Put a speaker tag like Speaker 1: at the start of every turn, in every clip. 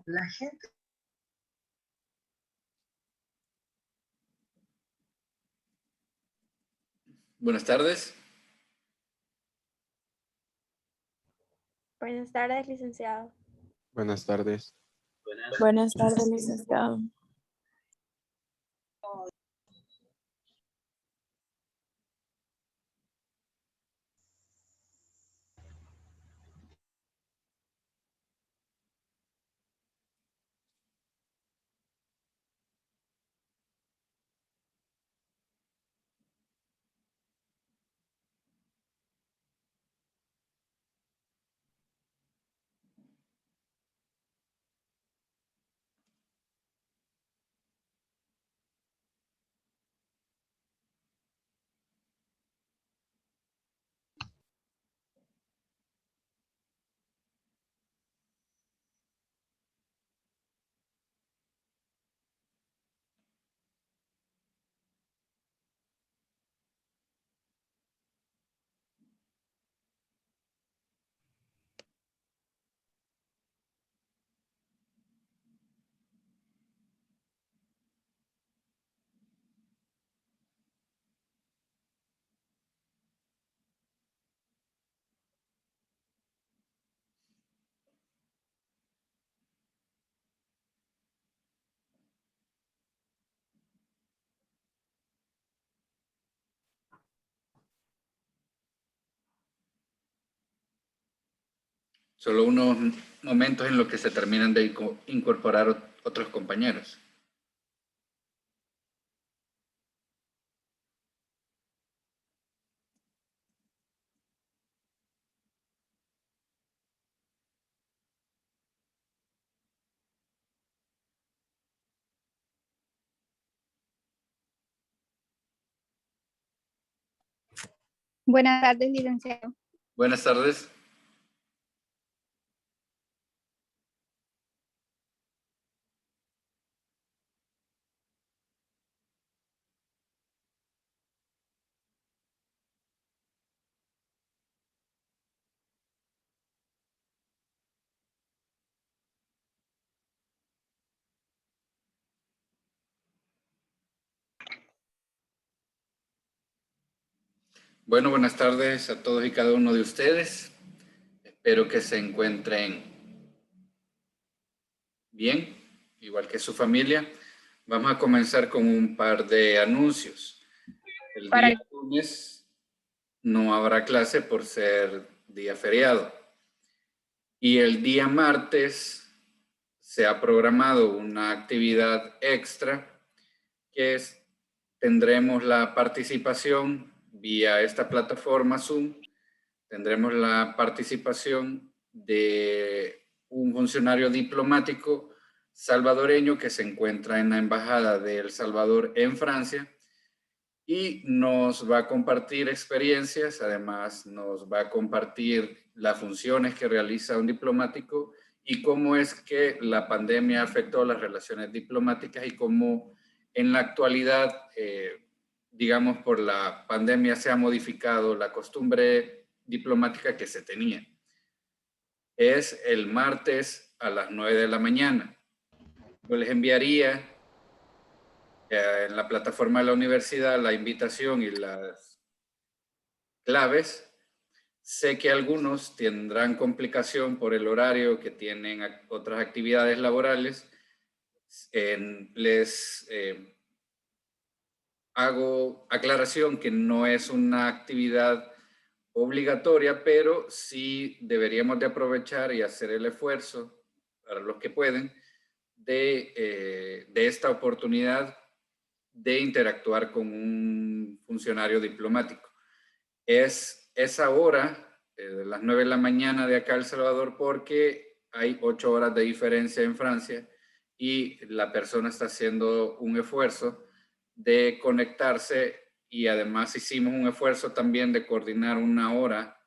Speaker 1: la gente.
Speaker 2: Buenas tardes.
Speaker 3: Buenas tardes, licenciado.
Speaker 4: Buenas tardes.
Speaker 5: Buenas tardes, licenciado.
Speaker 2: Solo unos momentos en los que se terminan de incorporar otros compañeros.
Speaker 6: Buenas tardes, licenciado.
Speaker 2: Buenas tardes. Bueno, buenas tardes a todos y cada uno de ustedes. Espero que se encuentren bien, igual que su familia. Vamos a comenzar con un par de anuncios. El día lunes no habrá clase por ser día feriado. Y el día martes se ha programado una actividad extra que tendremos la participación vía esta plataforma Zoom. Tendremos la participación de un funcionario diplomático salvadoreño que se encuentra en la Embajada de El Salvador en Francia y nos va a compartir experiencias, además nos va a compartir las funciones que realiza un diplomático y cómo es que la pandemia afectó las relaciones diplomáticas y cómo en la actualidad, digamos, por la pandemia se ha modificado la costumbre diplomática que se tenía. Es el martes a las 9 de la mañana. Yo les enviaría en la plataforma de la universidad la invitación y las claves. Sé que algunos tendrán complicación por el horario, que tienen otras actividades laborales. Les hago aclaración que no es una actividad obligatoria, pero sí deberíamos de aprovechar y hacer el esfuerzo, para los que pueden, de esta oportunidad de interactuar con un funcionario diplomático. Es esa hora, de las 9 de la mañana de acá El Salvador, porque hay 8 horas de diferencia en Francia y la persona está haciendo un esfuerzo de conectarse y además hicimos un esfuerzo también de coordinar una hora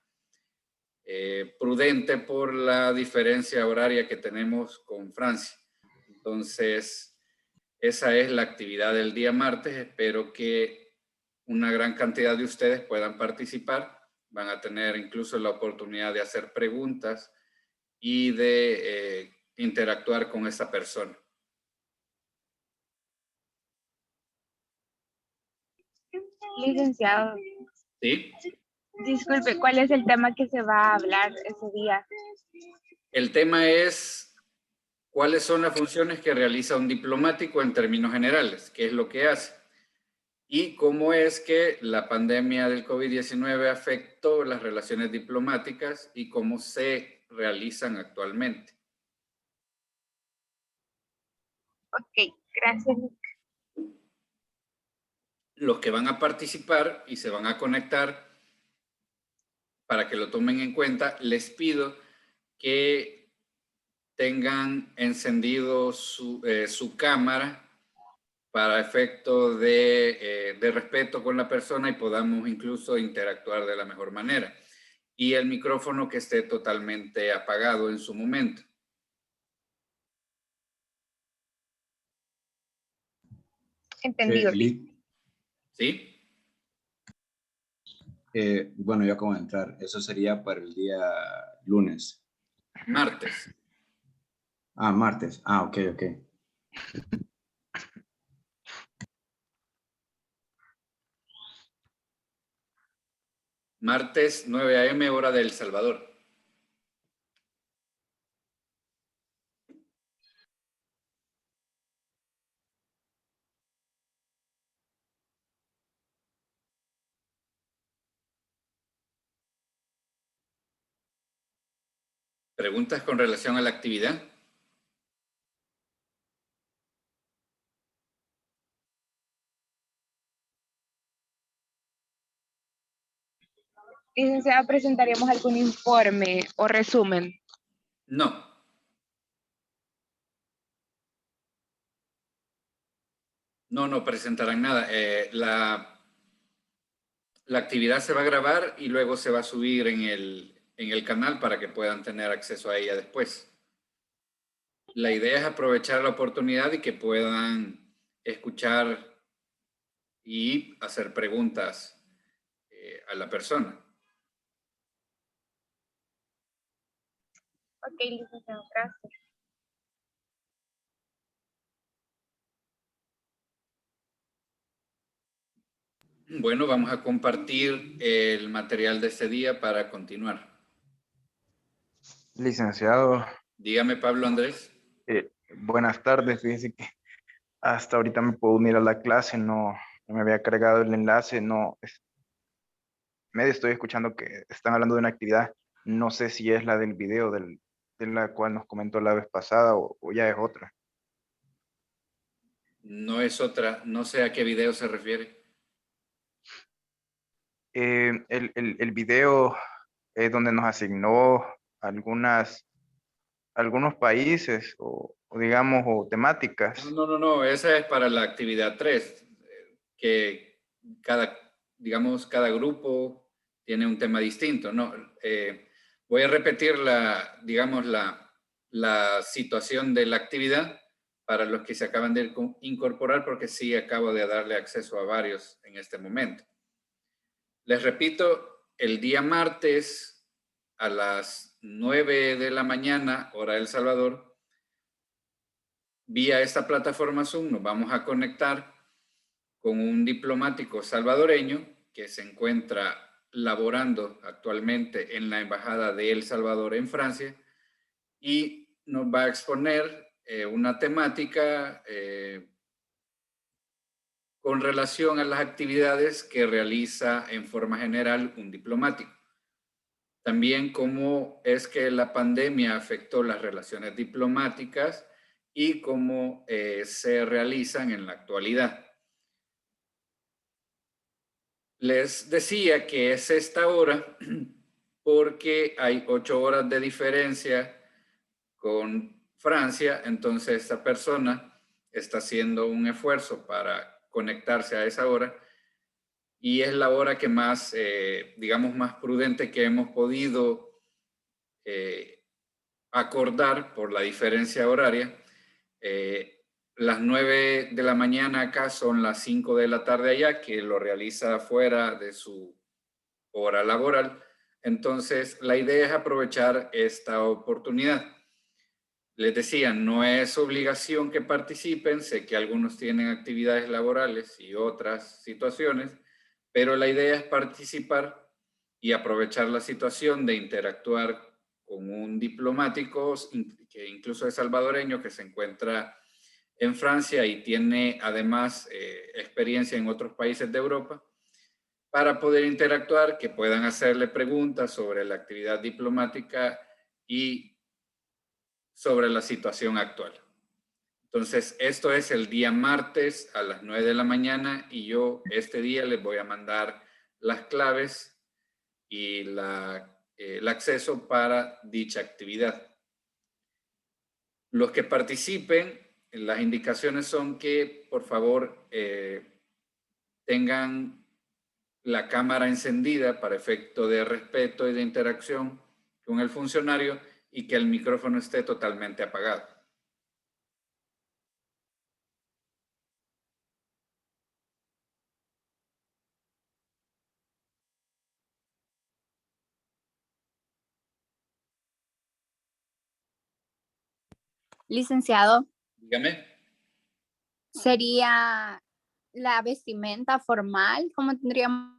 Speaker 2: prudente por la diferencia horaria que tenemos con Francia. Entonces, esa es la actividad del día martes. Espero que una gran cantidad de ustedes puedan participar. Van a tener incluso la oportunidad de hacer preguntas y de interactuar con esa persona.
Speaker 6: Licenciado,
Speaker 2: ¿Sí?
Speaker 6: disculpe, ¿cuál es el tema que se va a hablar ese día?
Speaker 2: El tema es cuáles son las funciones que realiza un diplomático en términos generales, qué es lo que hace y cómo es que la pandemia del COVID-19 afectó las relaciones diplomáticas y cómo se realizan actualmente.
Speaker 6: Ok, gracias.
Speaker 2: Los que van a participar y se van a conectar, para que lo tomen en cuenta, les pido que tengan encendido su cámara para efecto de respeto con la persona y podamos incluso interactuar de la mejor manera. Y el micrófono que esté totalmente apagado en su momento.
Speaker 6: Entendido.
Speaker 2: ¿Sí?
Speaker 1: Bueno, yo acabo de entrar. Eso sería para el día lunes.
Speaker 2: Martes.
Speaker 1: Ah, martes. Ah, ok.
Speaker 2: Martes 9 a.m. hora de El Salvador. ¿Preguntas con relación a la actividad?
Speaker 6: Licenciado, ¿presentaríamos algún informe o resumen?
Speaker 2: No. No presentarán nada. La actividad se va a grabar y luego se va a subir en el canal para que puedan tener acceso a ella después. La idea es aprovechar la oportunidad y que puedan escuchar y hacer preguntas a la persona.
Speaker 6: Ok, licenciado, gracias.
Speaker 2: Bueno, vamos a compartir el material de este día para continuar.
Speaker 3: Licenciado,
Speaker 2: Dígame, Pablo Andrés.
Speaker 3: buenas tardes. Fíjese que hasta ahorita me puedo unir a la clase, no me había cargado el enlace, medio estoy escuchando que están hablando de una actividad, no sé si es la del video de la cual nos comentó la vez pasada o ya es otra.
Speaker 2: No es otra, no sé a qué video se refiere.
Speaker 3: El video es donde nos asignó algunos países o digamos o temáticas.
Speaker 2: No, esa es para la actividad 3, que cada grupo tiene un tema distinto. No, voy a repetir la situación de la actividad para los que se acaban de incorporar, porque sí acabo de darle acceso a varios en este momento. Les repito, el día martes a las 9 de la mañana, hora de El Salvador, vía esta plataforma Zoom nos vamos a conectar con un diplomático salvadoreño que se encuentra laborando actualmente en la Embajada de El Salvador en Francia y nos va a exponer una temática con relación a las actividades que realiza en forma general un diplomático. También cómo es que la pandemia afectó las relaciones diplomáticas y cómo se realizan en la actualidad. Les decía que es esta hora porque hay 8 horas de diferencia con Francia, entonces esta persona está haciendo un esfuerzo para conectarse a esa hora y es la hora que más, digamos, más prudente que hemos podido acordar por la diferencia horaria. Las 9 de la mañana acá son las 5 de la tarde allá, que lo realiza fuera de su hora laboral. Entonces, la idea es aprovechar esta oportunidad. Les decía, no es obligación que participen, sé que algunos tienen actividades laborales y otras situaciones, pero la idea es participar y aprovechar la situación de interactuar con un diplomático que incluso es salvadoreño, que se encuentra en Francia y tiene además experiencia en otros países de Europa, para poder interactuar, que puedan hacerle preguntas sobre la actividad diplomática y sobre la situación actual. Entonces, esto es el día martes a las 9 de la mañana y yo este día les voy a mandar las claves y el acceso para dicha actividad. Los que participen, las indicaciones son que, por favor, tengan la cámara encendida para efecto de respeto y de interacción con el funcionario y que el micrófono esté totalmente apagado.
Speaker 6: Licenciado,
Speaker 2: Dígame.
Speaker 6: ¿sería la vestimenta formal como tendríamos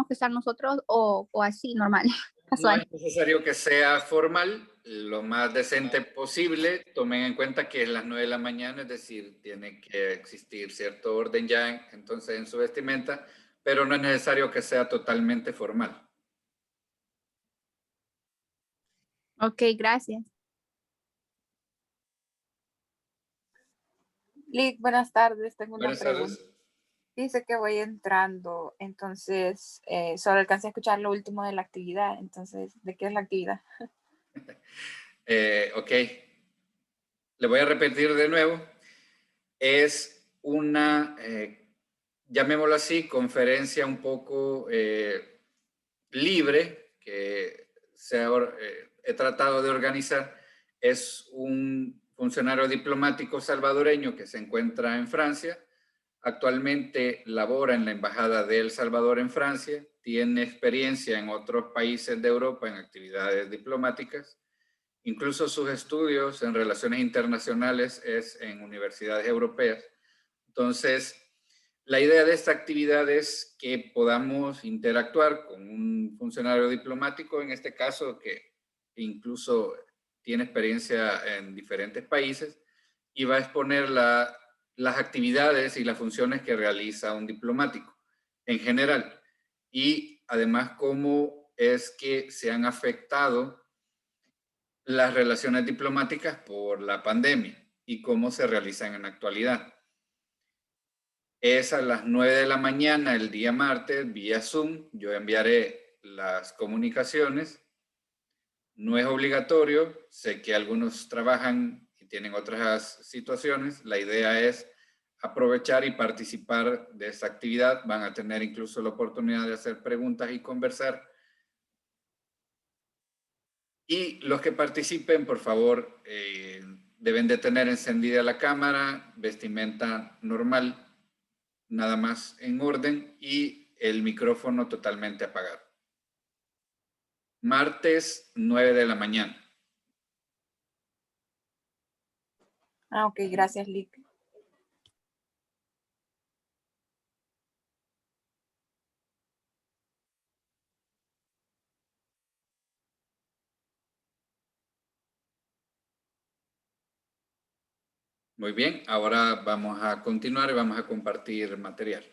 Speaker 6: que estar nosotros o así, normal,
Speaker 2: No
Speaker 6: casual?
Speaker 2: es necesario que sea formal, lo más decente posible. Tomen en cuenta que es las 9 de la mañana, es decir, tiene que existir cierto orden ya entonces en su vestimenta, pero no es necesario que sea totalmente formal.
Speaker 6: Ok, gracias.
Speaker 5: Lick, buenas tardes. Tengo una
Speaker 2: Buenas
Speaker 5: pregunta.
Speaker 2: tardes.
Speaker 5: Dice que voy entrando, entonces solo alcancé a escuchar lo último de la actividad. Entonces, ¿de qué es la actividad?
Speaker 2: Ok, le voy a repetir de nuevo. Es una, llamémoslo así, conferencia un poco libre que he tratado de organizar. Es un funcionario diplomático salvadoreño que se encuentra en Francia. Actualmente labora en la Embajada de El Salvador en Francia. Tiene experiencia en otros países de Europa en actividades diplomáticas. Incluso sus estudios en relaciones internacionales es en universidades europeas. Entonces, la idea de esta actividad es que podamos interactuar con un funcionario diplomático, en este caso, que incluso tiene experiencia en diferentes países y va a exponer las actividades y las funciones que realiza un diplomático en general. Y además, cómo es que se han afectado las relaciones diplomáticas por la pandemia y cómo se realizan en la actualidad. Es a las 9 de la mañana el día martes vía Zoom. Yo enviaré las comunicaciones. No es obligatorio. Sé que algunos trabajan y tienen otras situaciones. La idea es aprovechar y participar de esta actividad. Van a tener incluso la oportunidad de hacer preguntas y conversar. Y los que participen, por favor, deben de tener encendida la cámara, vestimenta normal, nada más en orden y el micrófono totalmente apagado. Martes, 9 de la mañana.
Speaker 5: Ah, ok, gracias, Lick.
Speaker 2: Muy bien, ahora vamos a continuar y vamos a compartir material.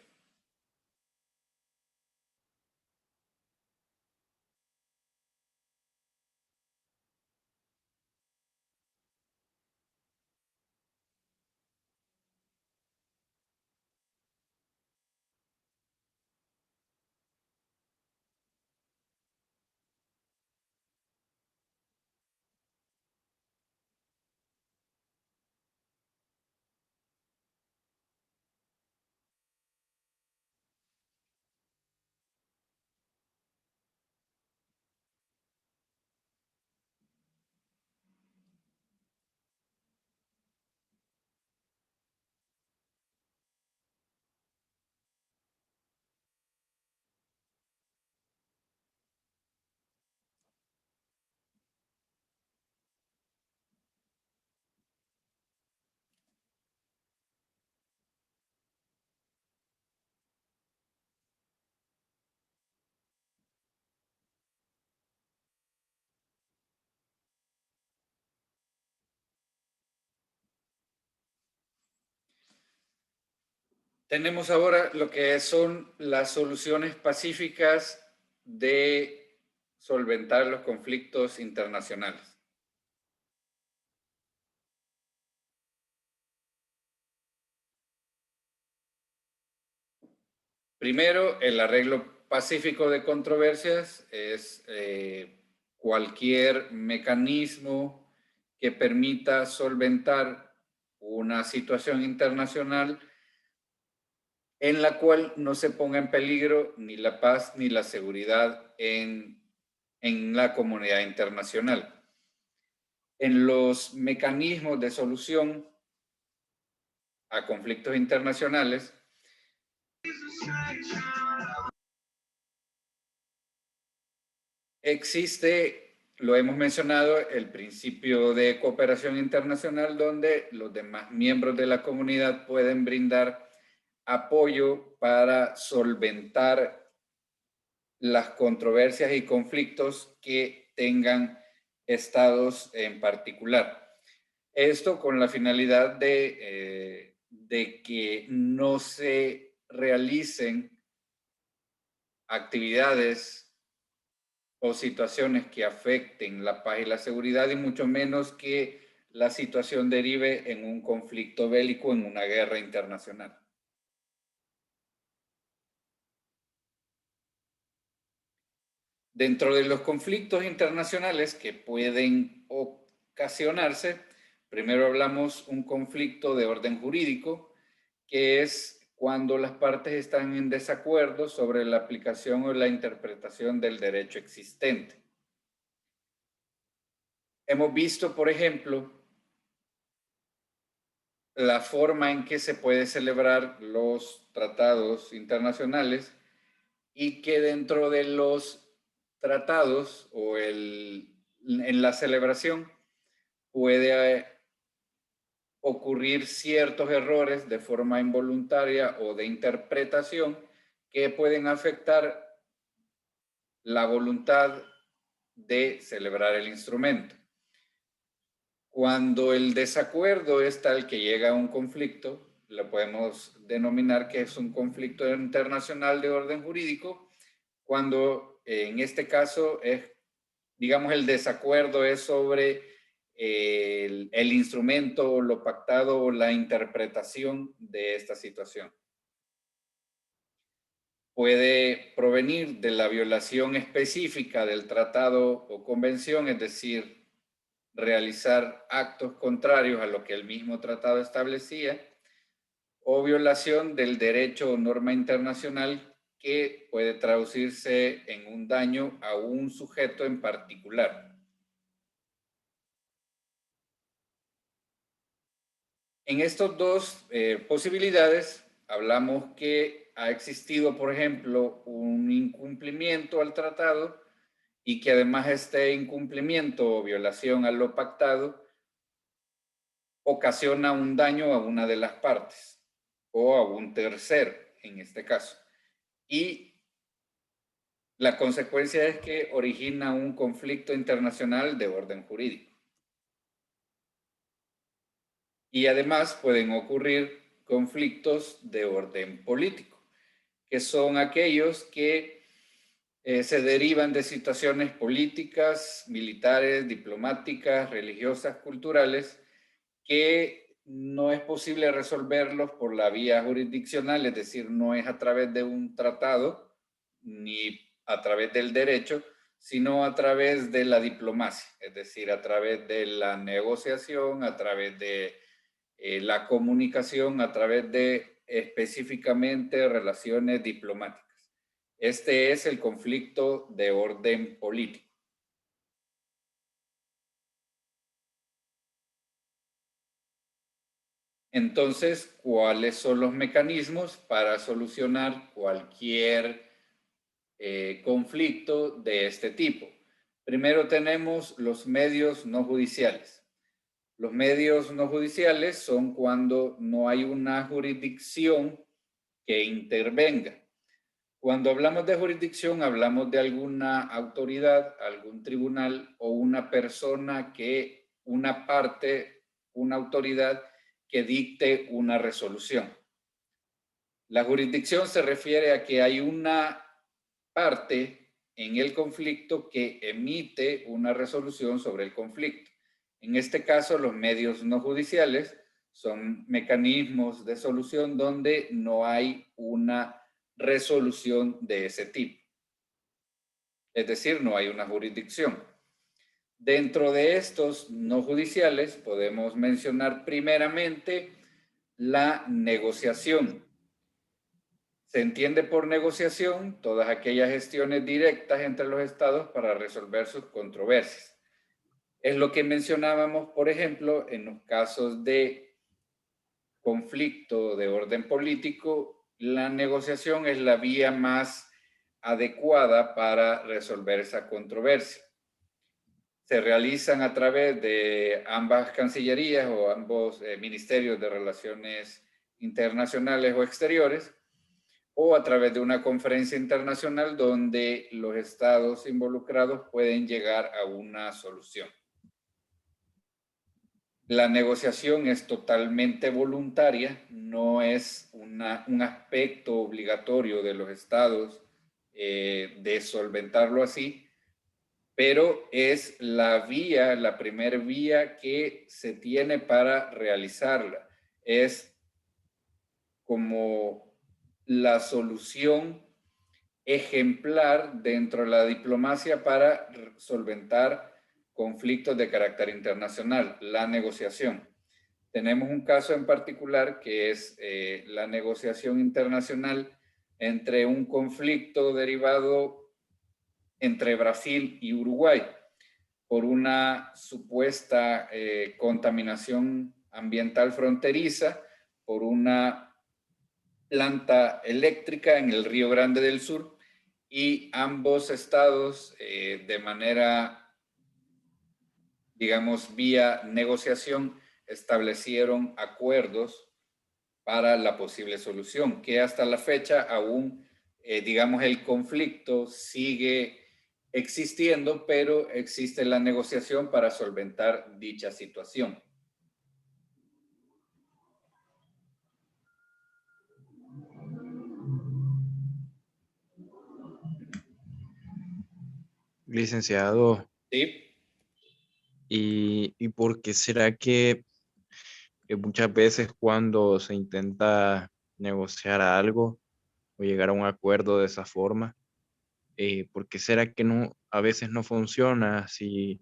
Speaker 2: Tenemos ahora lo que son las soluciones pacíficas de solventar los conflictos internacionales. Primero, el arreglo pacífico de controversias es cualquier mecanismo que permita solventar una situación internacional en la cual no se ponga en peligro ni la paz ni la seguridad en la comunidad internacional. En los mecanismos de solución a conflictos internacionales, existe, lo hemos mencionado, el principio de cooperación internacional, donde los demás miembros de la comunidad pueden brindar apoyo para solventar las controversias y conflictos que tengan estados en particular. Esto con la finalidad de que no se realicen actividades o situaciones que afecten la paz y la seguridad, y mucho menos que la situación derive en un conflicto bélico, en una guerra internacional. Dentro de los conflictos internacionales que pueden ocasionarse, primero hablamos un conflicto de orden jurídico, que es cuando las partes están en desacuerdo sobre la aplicación o la interpretación del derecho existente. Hemos visto, por ejemplo, la forma en que se puede celebrar los tratados internacionales, y que dentro de los tratados o en la celebración puede ocurrir ciertos errores de forma involuntaria o de interpretación que pueden afectar la voluntad de celebrar el instrumento. Cuando el desacuerdo es tal que llega a un conflicto, lo podemos denominar que es un conflicto internacional de orden jurídico, cuando en este caso es, digamos, el desacuerdo es sobre el instrumento, lo pactado o la interpretación de esta situación. Puede provenir de la violación específica del tratado o convención, es decir, realizar actos contrarios a lo que el mismo tratado establecía, o violación del derecho o norma internacional que puede traducirse en un daño a un sujeto en particular. En estas dos posibilidades hablamos que ha existido, por ejemplo, un incumplimiento al tratado, y que además este incumplimiento o violación a lo pactado ocasiona un daño a una de las partes o a un tercero en este caso. Y la consecuencia es que origina un conflicto internacional de orden jurídico. Y además pueden ocurrir conflictos de orden político, que son aquellos que se derivan de situaciones políticas, militares, diplomáticas, religiosas, culturales, que no es posible resolverlos por la vía jurisdiccional, es decir, no es a través de un tratado ni a través del derecho, sino a través de la diplomacia, es decir, a través de la negociación, a través de la comunicación, a través de específicamente relaciones diplomáticas. Este es el conflicto de orden político. Entonces, ¿cuáles son los mecanismos para solucionar cualquier conflicto de este tipo? Primero tenemos los medios no judiciales. Los medios no judiciales son cuando no hay una jurisdicción que intervenga. Cuando hablamos de jurisdicción, hablamos de alguna autoridad, algún tribunal o una persona que, una parte, una autoridad que dicte una resolución. La jurisdicción se refiere a que hay una parte en el conflicto que emite una resolución sobre el conflicto. En este caso, los medios no judiciales son mecanismos de solución donde no hay una resolución de ese tipo. Es decir, no hay una jurisdicción. Dentro de estos no judiciales podemos mencionar primeramente la negociación. Se entiende por negociación todas aquellas gestiones directas entre los estados para resolver sus controversias. Es lo que mencionábamos, por ejemplo, en los casos de conflicto de orden político, la negociación es la vía más adecuada para resolver esa controversia. Se realizan a través de ambas cancillerías o ambos ministerios de relaciones internacionales o exteriores, o a través de una conferencia internacional donde los estados involucrados pueden llegar a una solución. La negociación es totalmente voluntaria, no es un aspecto obligatorio de los estados de solventarlo así, pero es la vía, la primer vía que se tiene para realizarla. Es como la solución ejemplar dentro de la diplomacia para solventar conflictos de carácter internacional, la negociación. Tenemos un caso en particular que es la negociación internacional entre un conflicto derivado entre Brasil y Uruguay por una supuesta contaminación ambiental fronteriza por una planta eléctrica en el Río Grande del Sur, y ambos estados de manera, digamos, vía negociación establecieron acuerdos para la posible solución, que hasta la fecha aún, digamos, el conflicto sigue existiendo, pero existe la negociación para solventar dicha situación.
Speaker 4: Licenciado,
Speaker 2: ¿Sí?
Speaker 4: ¿y por qué será que muchas veces cuando se intenta negociar algo o llegar a un acuerdo de esa forma, por qué será que no, a veces no funciona? Si,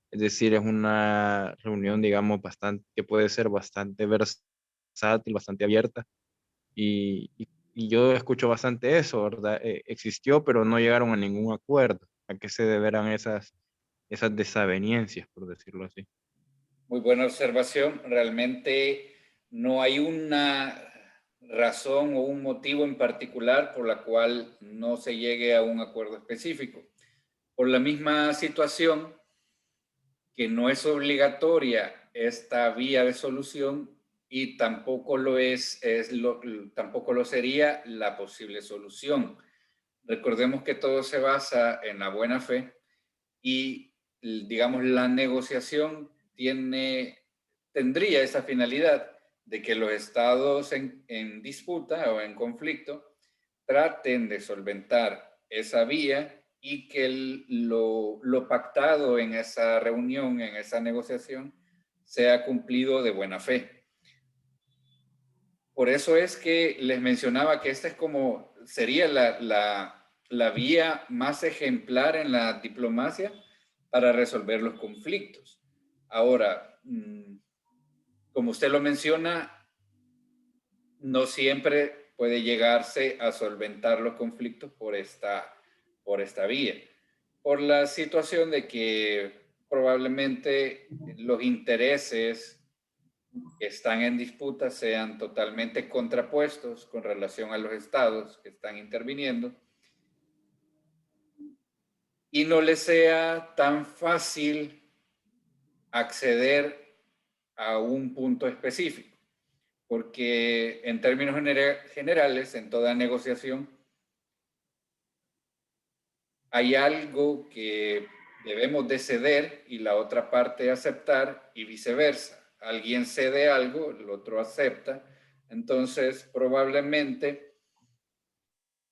Speaker 4: es decir, es una reunión, digamos, bastante, que puede ser bastante versátil, bastante abierta, y yo escucho bastante eso, ¿verdad? Existió, pero no llegaron a ningún acuerdo. ¿A qué se deberán esas desavenencias, por decirlo así?
Speaker 2: Muy buena observación. Realmente no hay una razón o un motivo en particular por la cual no se llegue a un acuerdo específico. Por la misma situación que no es obligatoria esta vía de solución y tampoco lo tampoco lo sería la posible solución. Recordemos que todo se basa en la buena fe y, digamos, la negociación tendría esa finalidad de que los estados en disputa o en conflicto traten de solventar esa vía y que lo pactado en esa reunión, en esa negociación, sea cumplido de buena fe. Por eso es que les mencionaba que esta es como, sería la vía más ejemplar en la diplomacia para resolver los conflictos. Ahora, como usted lo menciona, no siempre puede llegarse a solventar los conflictos por esta vía, por la situación de que probablemente los intereses que están en disputa sean totalmente contrapuestos con relación a los estados que están interviniendo y no les sea tan fácil acceder a un punto específico, porque en términos generales, en toda negociación, hay algo que debemos de ceder y la otra parte aceptar y viceversa. Alguien cede algo, el otro acepta, Entonces, probablemente,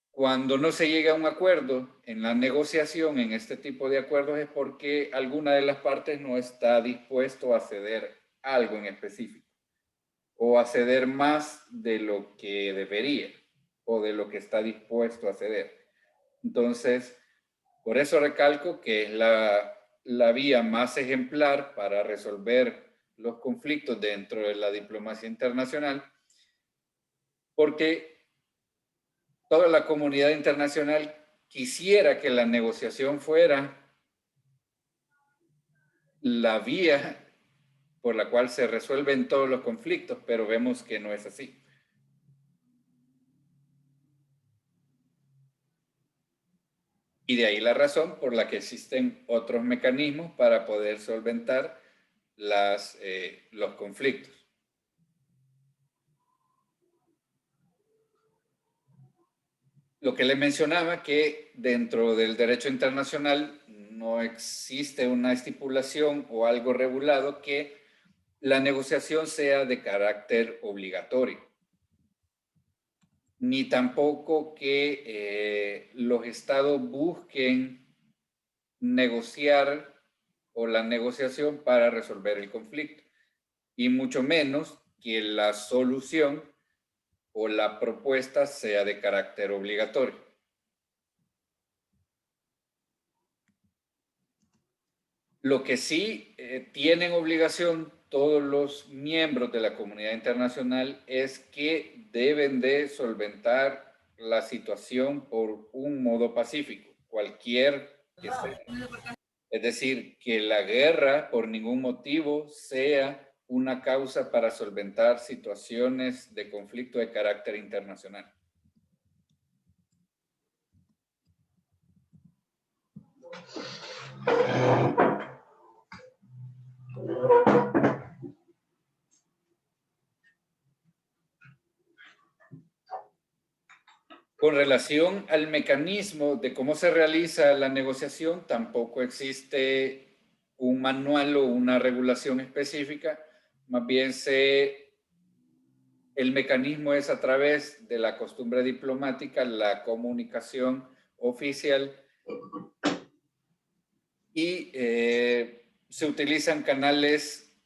Speaker 2: cuando no se llega a un acuerdo en la negociación, en este tipo de acuerdos, es porque alguna de las partes no está dispuesto a ceder algo en específico o a ceder más de lo que debería o de lo que está dispuesto a ceder. Entonces, por eso recalco que es la vía más ejemplar para resolver los conflictos dentro de la diplomacia internacional, porque toda la comunidad internacional quisiera que la negociación fuera la vía por la cual se resuelven todos los conflictos, pero vemos que no es así. Y de ahí la razón por la que existen otros mecanismos para poder solventar los conflictos. Lo que le mencionaba, que dentro del derecho internacional no existe una estipulación o algo regulado que la negociación sea de carácter obligatorio, ni tampoco que los estados busquen negociar o la negociación para resolver el conflicto, y mucho menos que la solución o la propuesta sea de carácter obligatorio. Lo que sí tienen obligación todos los miembros de la comunidad internacional es que deben de solventar la situación por un modo pacífico, cualquier que sea. Es decir, que la guerra por ningún motivo sea una causa para solventar situaciones de conflicto de carácter internacional. Con relación al mecanismo de cómo se realiza la negociación, tampoco existe un manual o una regulación específica. Más bien el mecanismo es a través de la costumbre diplomática, la comunicación oficial, y se utilizan canales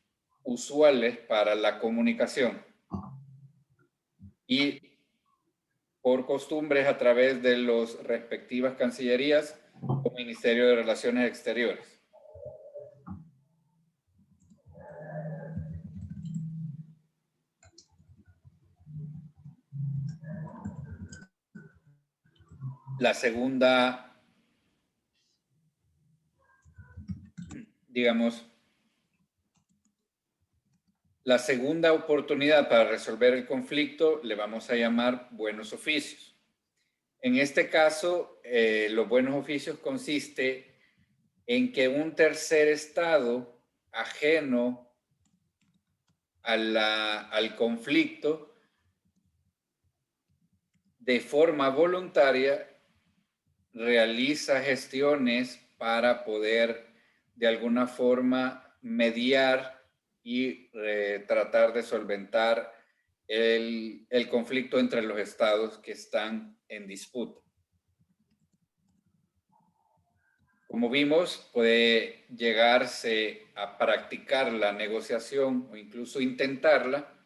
Speaker 2: usuales para la comunicación. Y por costumbres a través de las respectivas cancillerías o Ministerio de Relaciones Exteriores. La segunda, digamos, la segunda oportunidad para resolver el conflicto le vamos a llamar buenos oficios. En este caso, los buenos oficios consiste en que un tercer estado ajeno al conflicto de forma voluntaria realiza gestiones para poder de alguna forma mediar y tratar de solventar el conflicto entre los estados que están en disputa. Como vimos, puede llegarse a practicar la negociación o incluso intentarla,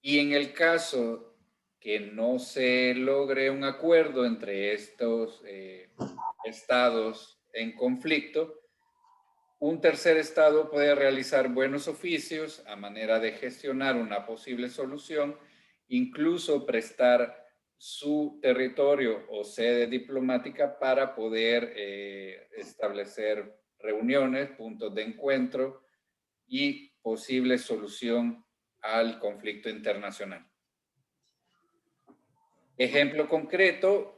Speaker 2: y en el caso que no se logre un acuerdo entre estos estados en conflicto, un tercer estado puede realizar buenos oficios a manera de gestionar una posible solución, incluso prestar su territorio o sede diplomática para poder establecer reuniones, puntos de encuentro y posible solución al conflicto internacional. Ejemplo concreto,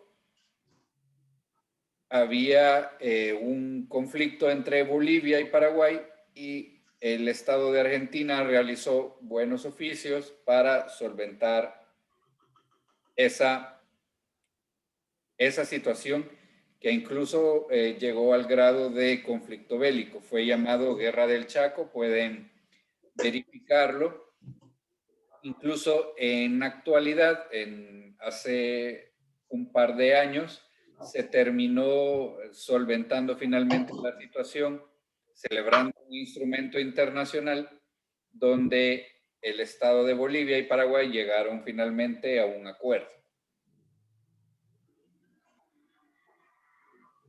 Speaker 2: había un conflicto entre Bolivia y Paraguay, y el Estado de Argentina realizó buenos oficios para solventar esa situación, que incluso llegó al grado de conflicto bélico. Fue llamado Guerra del Chaco, pueden verificarlo. Incluso en actualidad, hace un par de años, se terminó solventando finalmente la situación, celebrando un instrumento internacional donde el Estado de Bolivia y Paraguay llegaron finalmente a un acuerdo.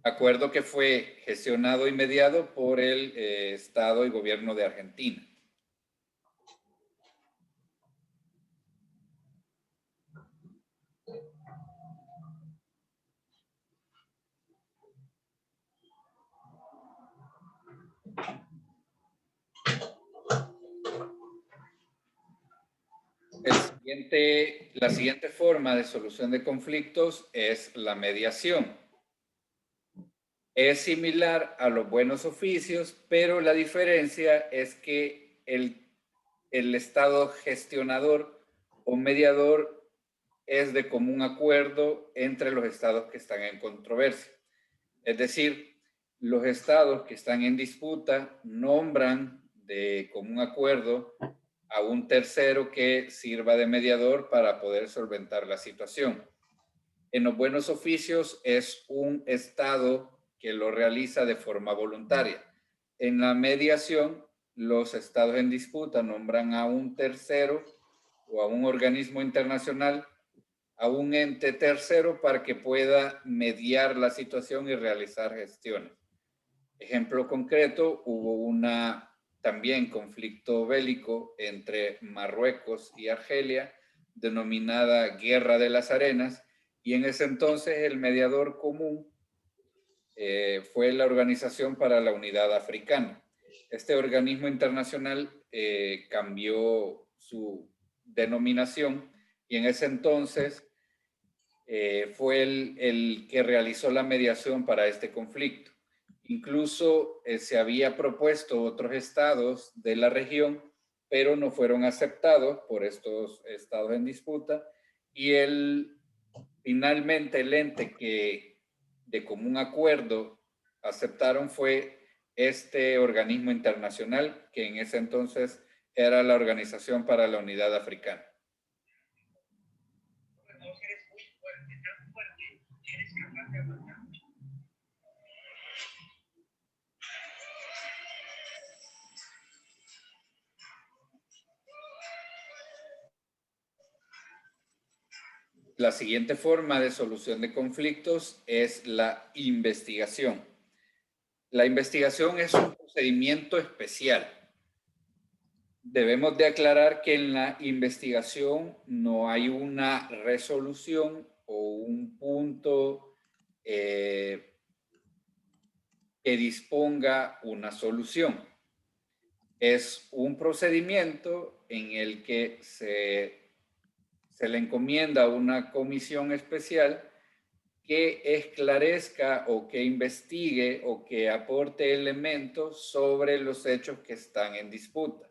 Speaker 2: Acuerdo que fue gestionado y mediado por el Estado y Gobierno de Argentina. La siguiente forma de solución de conflictos es la mediación. Es similar a los buenos oficios, pero la diferencia es que el Estado gestionador o mediador es de común acuerdo entre los estados que están en controversia. Es decir, los estados que están en disputa nombran de común acuerdo a un tercero que sirva de mediador para poder solventar la situación. En los buenos oficios es un estado que lo realiza de forma voluntaria. En la mediación, los estados en disputa nombran a un tercero o a un organismo internacional, a un ente tercero para que pueda mediar la situación y realizar gestiones. Ejemplo concreto, hubo también conflicto bélico entre Marruecos y Argelia, denominada Guerra de las Arenas, y en ese entonces el mediador común fue la Organización para la Unidad Africana. Este organismo internacional cambió su denominación y en ese entonces fue el que realizó la mediación para este conflicto. Incluso se había propuesto otros estados de la región, pero no fueron aceptados por estos estados en disputa y finalmente el ente que de común acuerdo aceptaron fue este organismo internacional que en ese entonces era la Organización para la Unidad Africana. La siguiente forma de solución de conflictos es la investigación. La investigación es un procedimiento especial. Debemos de aclarar que en la investigación no hay una resolución o un punto que disponga una solución. Es un procedimiento en el que se le encomienda a una comisión especial que esclarezca o que investigue o que aporte elementos sobre los hechos que están en disputa.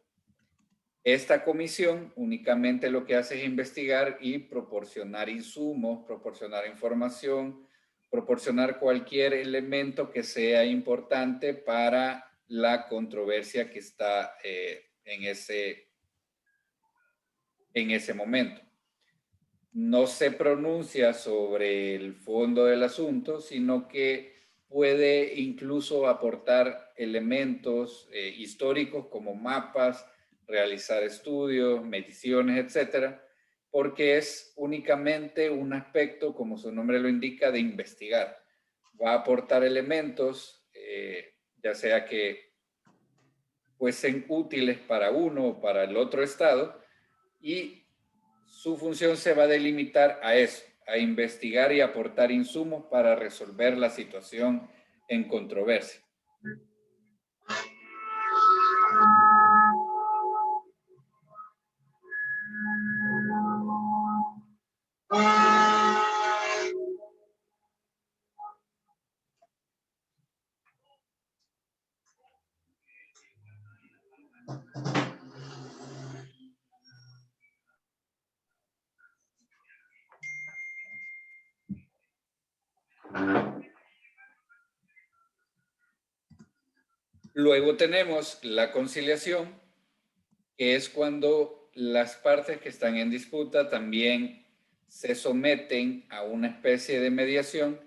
Speaker 2: Esta comisión únicamente lo que hace es investigar y proporcionar insumos, proporcionar información, proporcionar cualquier elemento que sea importante para la controversia que está en ese momento. No se pronuncia sobre el fondo del asunto, sino que puede incluso aportar elementos históricos como mapas, realizar estudios, mediciones, etcétera, porque es únicamente un aspecto, como su nombre lo indica, de investigar. Va a aportar elementos, ya sea que fuesen útiles para uno o para el otro estado, y su función se va a delimitar a eso, a investigar y aportar insumos para resolver la situación en controversia. Luego tenemos la conciliación, que es cuando las partes que están en disputa también se someten a una especie de mediación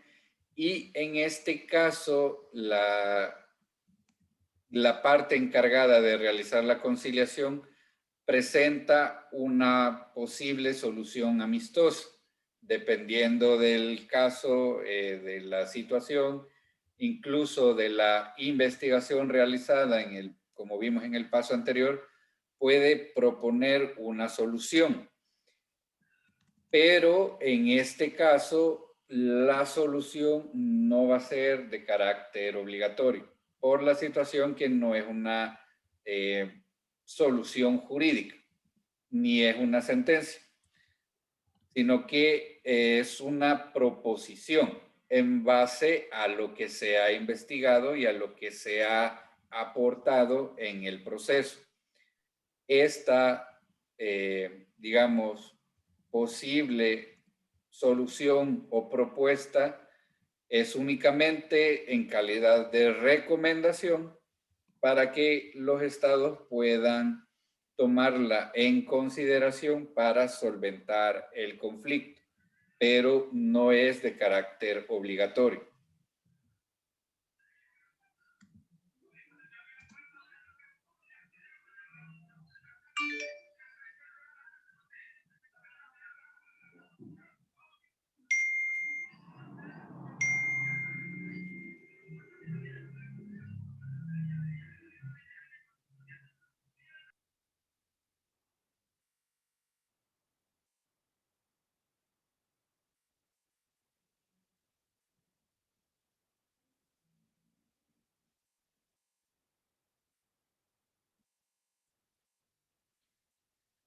Speaker 2: y en este caso la parte encargada de realizar la conciliación presenta una posible solución amistosa, dependiendo del caso, de la situación, incluso de la investigación realizada como vimos en el paso anterior, puede proponer una solución. Pero en este caso, la solución no va a ser de carácter obligatorio, por la situación que no es una solución jurídica, ni es una sentencia, sino que es una proposición en base a lo que se ha investigado y a lo que se ha aportado en el proceso. Esta, digamos, posible solución o propuesta es únicamente en calidad de recomendación para que los estados puedan tomarla en consideración para solventar el conflicto, pero no es de carácter obligatorio.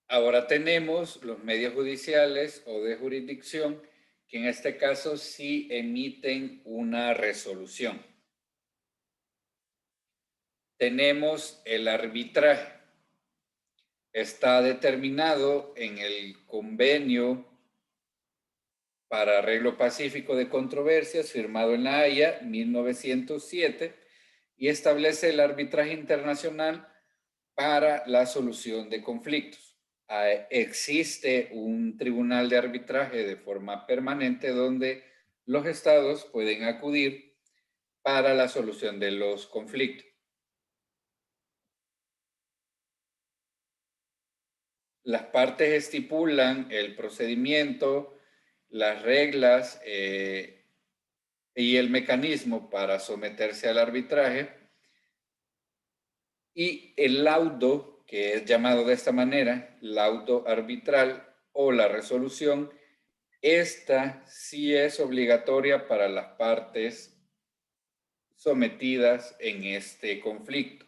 Speaker 2: Ahora tenemos los medios judiciales o de jurisdicción que en este caso sí emiten una resolución. Tenemos el arbitraje. Está determinado en el convenio para arreglo pacífico de controversias firmado en La Haya 1907 y establece el arbitraje internacional para la solución de conflictos. Existe un tribunal de arbitraje de forma permanente donde los estados pueden acudir para la solución de los conflictos. Las partes estipulan el procedimiento, las reglas y el mecanismo para someterse al arbitraje, y el laudo, que es llamado de esta manera, laudo arbitral o la resolución, esta sí es obligatoria para las partes sometidas en este conflicto.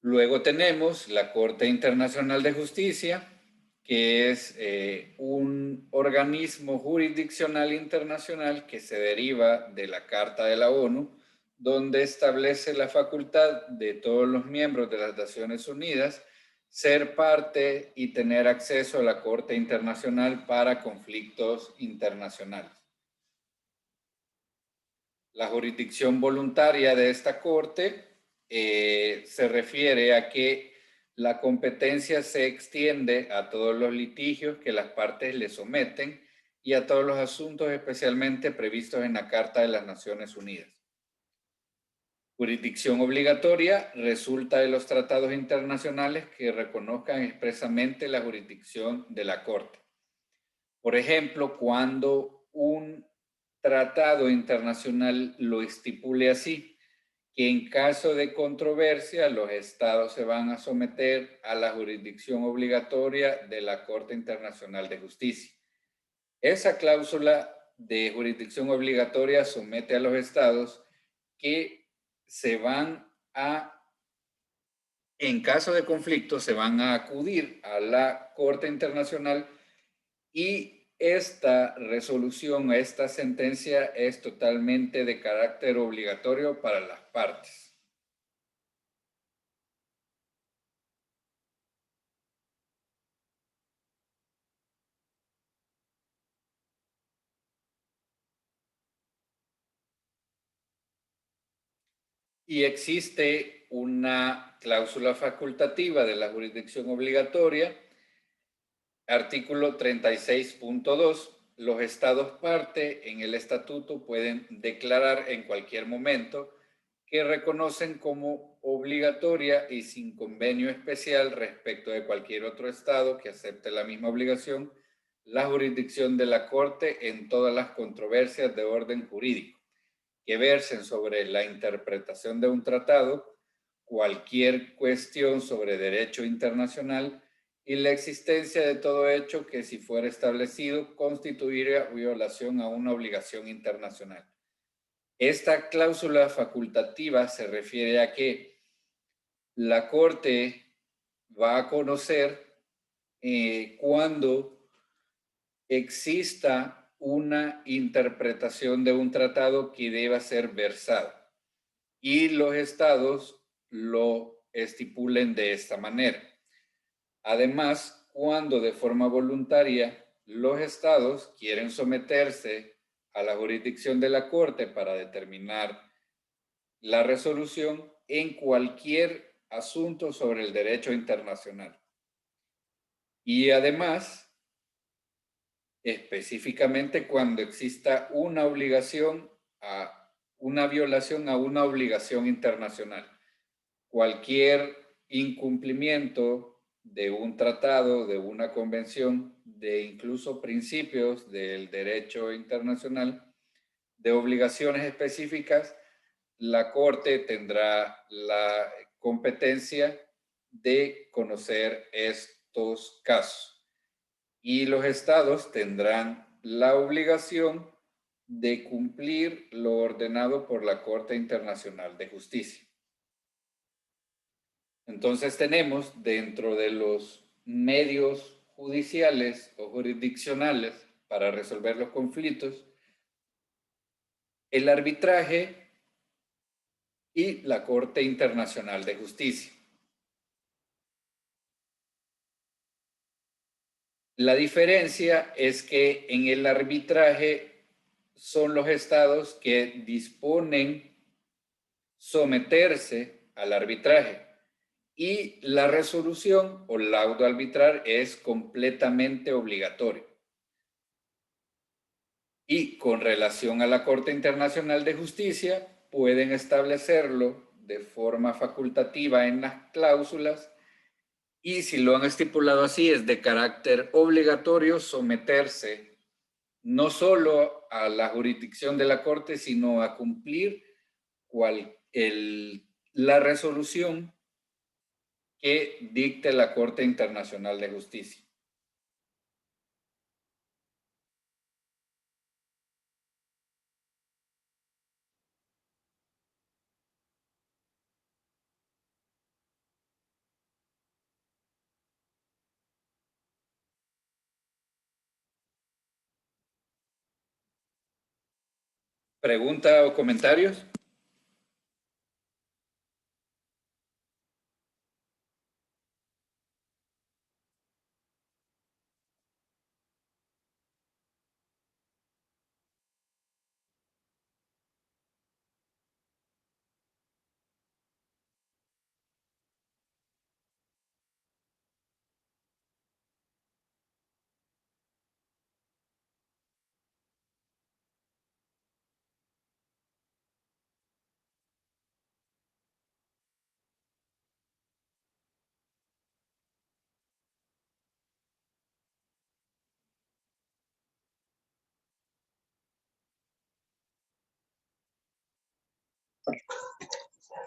Speaker 2: Luego tenemos la Corte Internacional de Justicia, que es un organismo jurisdiccional internacional que se deriva de la Carta de la ONU, donde establece la facultad de todos los miembros de las Naciones Unidas ser parte y tener acceso a la Corte Internacional para conflictos internacionales. La jurisdicción voluntaria de esta Corte se refiere a que la competencia se extiende a todos los litigios que las partes le someten y a todos los asuntos especialmente previstos en la Carta de las Naciones Unidas. Jurisdicción obligatoria resulta de los tratados internacionales que reconozcan expresamente la jurisdicción de la Corte. Por ejemplo, cuando un tratado internacional lo estipule así, que en caso de controversia los estados se van a someter a la jurisdicción obligatoria de la Corte Internacional de Justicia. Esa cláusula de jurisdicción obligatoria somete a los estados que se van a, en caso de conflicto, se van a acudir a la Corte Internacional y esta resolución, esta sentencia es totalmente de carácter obligatorio para las partes. Y existe una cláusula facultativa de la jurisdicción obligatoria, artículo 36.2. Los estados parte en el estatuto pueden declarar en cualquier momento que reconocen como obligatoria y sin convenio especial respecto de cualquier otro estado que acepte la misma obligación la jurisdicción de la Corte en todas las controversias de orden jurídico que versen sobre la interpretación de un tratado, cualquier cuestión sobre derecho internacional y la existencia de todo hecho que, si fuera establecido, constituiría violación a una obligación internacional. Esta cláusula facultativa se refiere a que la Corte va a conocer cuando exista una interpretación de un tratado que deba ser versado y los estados lo estipulen de esta manera. Además, cuando de forma voluntaria los estados quieren someterse a la jurisdicción de la Corte para determinar la resolución en cualquier asunto sobre el derecho internacional. Y además, específicamente cuando exista una obligación una violación a una obligación internacional. Cualquier incumplimiento de un tratado, de una convención, de incluso principios del derecho internacional, de obligaciones específicas, la Corte tendrá la competencia de conocer estos casos. Y los estados tendrán la obligación de cumplir lo ordenado por la Corte Internacional de Justicia. Entonces tenemos dentro de los medios judiciales o jurisdiccionales para resolver los conflictos el arbitraje y la Corte Internacional de Justicia. La diferencia es que en el arbitraje son los estados que disponen someterse al arbitraje y la resolución o laudo arbitral es completamente obligatorio. Y con relación a la Corte Internacional de Justicia, pueden establecerlo de forma facultativa en las cláusulas y si lo han estipulado así, es de carácter obligatorio someterse no solo a la jurisdicción de la Corte, sino a cumplir la resolución que dicte la Corte Internacional de Justicia. ¿Pregunta o comentarios?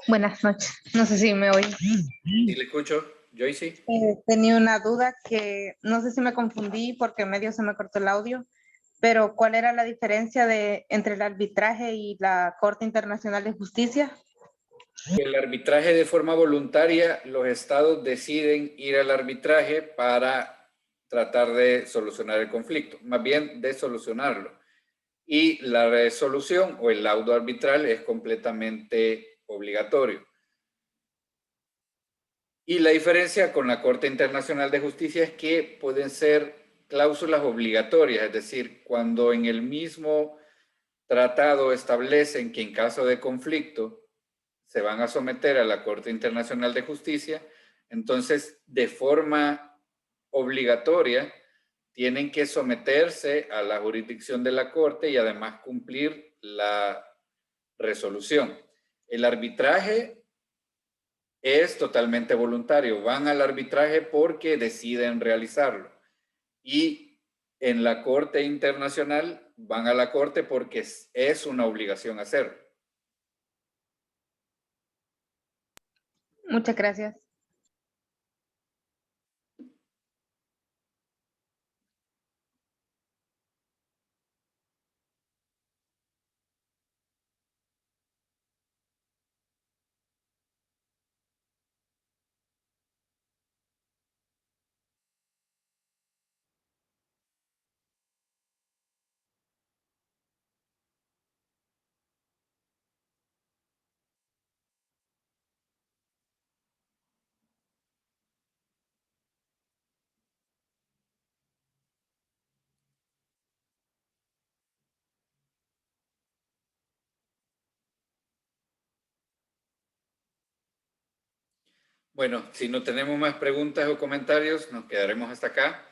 Speaker 7: Buenas noches, no sé si me oye.
Speaker 2: Sí, le escucho. Joyce.
Speaker 7: Tenía una duda que no sé si me confundí porque medio se me cortó el audio, pero ¿cuál era la diferencia entre el arbitraje y la Corte Internacional de Justicia?
Speaker 2: El arbitraje de forma voluntaria, los estados deciden ir al arbitraje para tratar de solucionar el conflicto, más bien de solucionarlo. Y la resolución o el laudo arbitral es completamente obligatorio. Y la diferencia con la Corte Internacional de Justicia es que pueden ser cláusulas obligatorias, es decir, cuando en el mismo tratado establecen que en caso de conflicto se van a someter a la Corte Internacional de Justicia, entonces de forma obligatoria tienen que someterse a la jurisdicción de la Corte y además cumplir la resolución. El arbitraje es totalmente voluntario. Van al arbitraje porque deciden realizarlo. Y en la Corte Internacional van a la Corte porque es una obligación hacerlo.
Speaker 7: Muchas gracias.
Speaker 2: Bueno, si no tenemos más preguntas o comentarios, nos quedaremos hasta acá.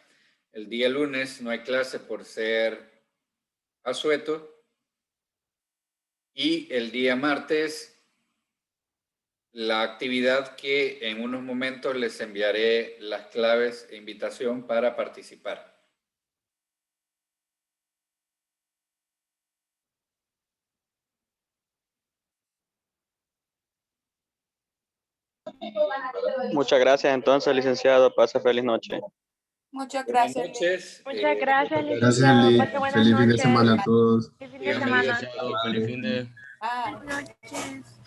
Speaker 2: El día lunes no hay clase por ser asueto. Y el día martes, la actividad que en unos momentos les enviaré las claves e invitación para participar.
Speaker 8: Muchas gracias entonces, licenciado. Pase feliz noche.
Speaker 5: Muchas
Speaker 2: Buenas
Speaker 5: gracias.
Speaker 2: noches.
Speaker 9: Muchas gracias,
Speaker 10: Gracias,
Speaker 9: licenciado.
Speaker 10: Eli.
Speaker 9: Pase buenas
Speaker 10: Feliz fin de
Speaker 9: noches.
Speaker 10: semana a todos.
Speaker 9: Feliz fin de
Speaker 2: Dígame,
Speaker 9: semana.
Speaker 2: licenciado.
Speaker 4: Feliz fin de...
Speaker 5: Bye.
Speaker 6: Buenas noches.